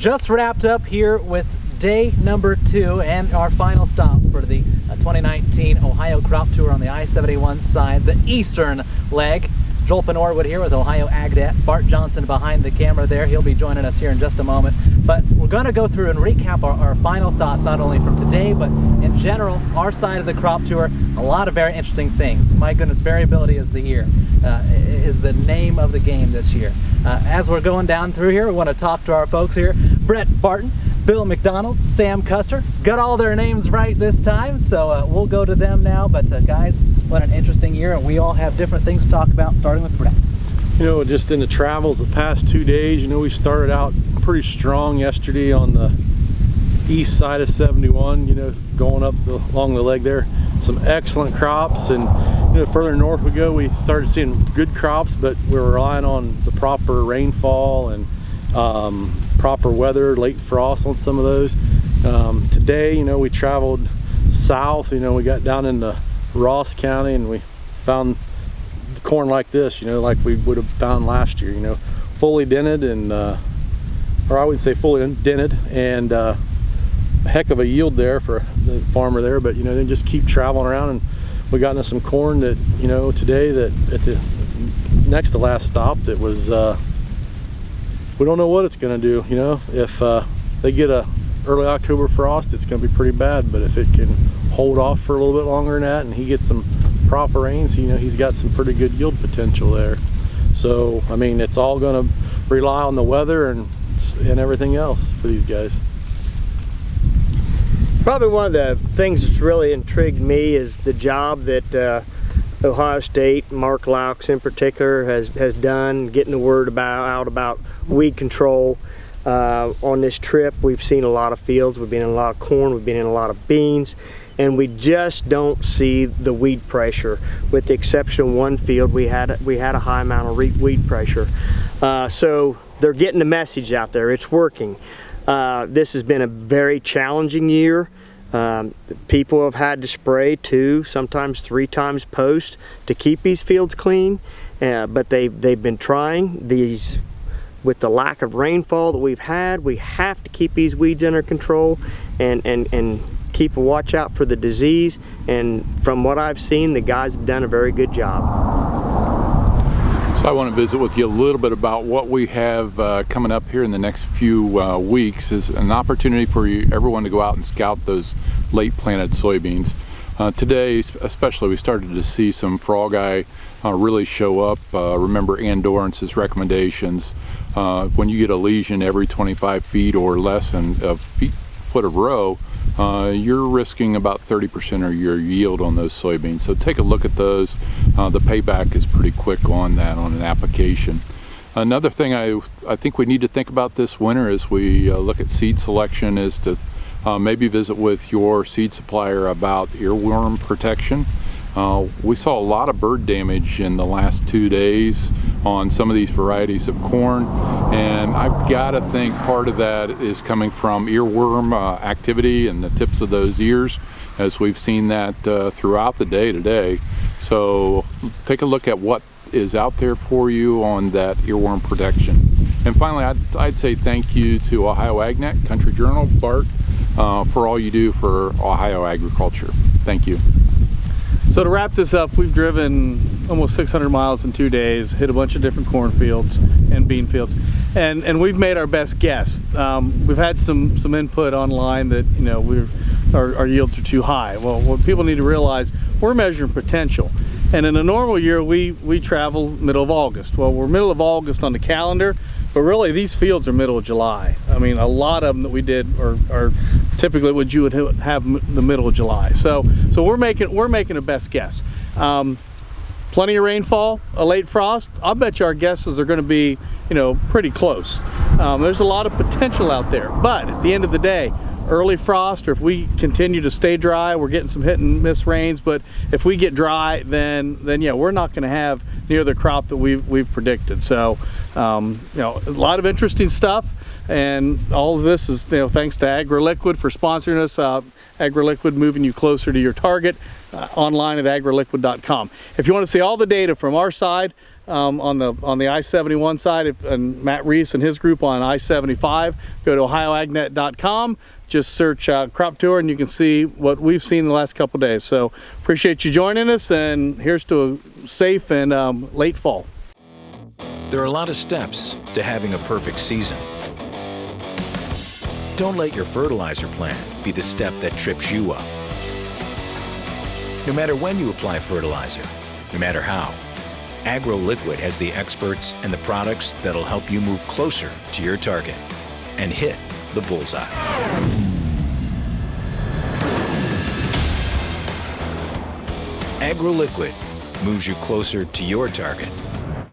just wrapped up here with day number 2 and our final stop for the 2019 Ohio Crop Tour on the I-71 side, the eastern leg. Joel Penorwood here with Ohio AgNet. Bart Johnson behind the camera there. He'll be joining us here in just a moment. But we're going to go through and recap our final thoughts, not only from today, but in general, our side of the crop tour. A lot of very interesting things. My goodness, variability is is the name of the game this year. As we're going down through here, we want to talk to our folks here. Brett Barton, Bill McDonald, Sam Custer. Got all their names right this time, so we'll go to them now. But guys, what an interesting year, and we all have different things to talk about, starting with Brett. You know, just in the travels the past 2 days, you know, we started out pretty strong yesterday on the east side of 71, you know, going up along the leg there. Some excellent crops, and you know, further north we go, we started seeing good crops, but we're relying on the proper rainfall and proper weather, late frost on some of those. Today, you know, we traveled south, you know, we got down into Ross County and we found corn like this, you know, like we would have found last year, you know, fully dented and or I wouldn't say fully dented, and a heck of a yield there for the farmer there. But you know, then just keep traveling around, and we got into some corn that, you know, today that at the next to last stop that was we don't know what it's going to do. You know, if they get a early October frost, it's going to be pretty bad, but if it can hold off for a little bit longer than that and he gets some proper rains, you know, he's got some pretty good yield potential there. So I mean, it's all going to rely on the weather and everything else for these guys. Probably one of the things that's really intrigued me is the job that Ohio State, Mark Laux in particular, has done getting the word out about weed control. On this trip, we've seen a lot of fields, we've been in a lot of corn, we've been in a lot of beans, and we just don't see the weed pressure. With the exception of one field, we had a high amount of weed pressure. So they're getting the message out there. It's working. This has been a very challenging year. People have had to spray 2, sometimes 3 times post to keep these fields clean, but they've been trying these. With the lack of rainfall that we've had, we have to keep these weeds under control and keep a watch out for the disease. And from what I've seen, the guys have done a very good job. So I want to visit with you a little bit about what we have coming up here in the next few weeks. Is an opportunity for everyone to go out and scout those late planted soybeans. Today especially, we started to see some frog eye really show up. Remember Ann Dorance's recommendations. When you get a lesion every 25 feet or less in a foot of row, you're risking about 30% of your yield on those soybeans. So take a look at those. The payback is pretty quick on that, on an application. Another thing I think we need to think about this winter as we look at seed selection is to maybe visit with your seed supplier about earworm protection. We saw a lot of bird damage in the last 2 days on some of these varieties of corn, and I've got to think part of that is coming from earworm activity in the tips of those ears, as we've seen that throughout the day today. So take a look at what is out there for you on that earworm protection. And finally, I'd say thank you to Ohio AgNet, Country Journal, Bart, for all you do for Ohio agriculture. Thank you. So to wrap this up, we've driven almost 600 miles in 2 days, hit a bunch of different corn fields and bean fields, and we've made our best guess. We've had some input online that, you know, our yields are too high. Well, what people need to realize, we're measuring potential. And in a normal year, we travel middle of August. Well, we're middle of August on the calendar, but really these fields are middle of July. I mean, a lot of them that we did are typically what you would have the middle of July. So we're making a best guess. Plenty of rainfall, a late frost. I'll bet you our guesses are going to be, you know, pretty close. There's a lot of potential out there, but at the end of the day, early frost, or if we continue to stay dry, we're getting some hit and miss rains, but if we get dry, then yeah, we're not going to have near the crop that we've predicted. So you know, a lot of interesting stuff, and all of this is, you know, thanks to AgroLiquid for sponsoring us. AgroLiquid, moving you closer to your target. Online at agroliquid.com. If you want to see all the data from our side, on the I-71 side, and Matt Reese and his group on I-75. Go to ohioagnet.com. Just search crop tour, and you can see what we've seen in the last couple days. So appreciate you joining us, and here's to a safe and late fall. There are a lot of steps to having a perfect season. Don't let your fertilizer plan be the step that trips you up. No matter when you apply fertilizer, no matter how, AgroLiquid has the experts and the products that'll help you move closer to your target and hit the bullseye. AgroLiquid moves you closer to your target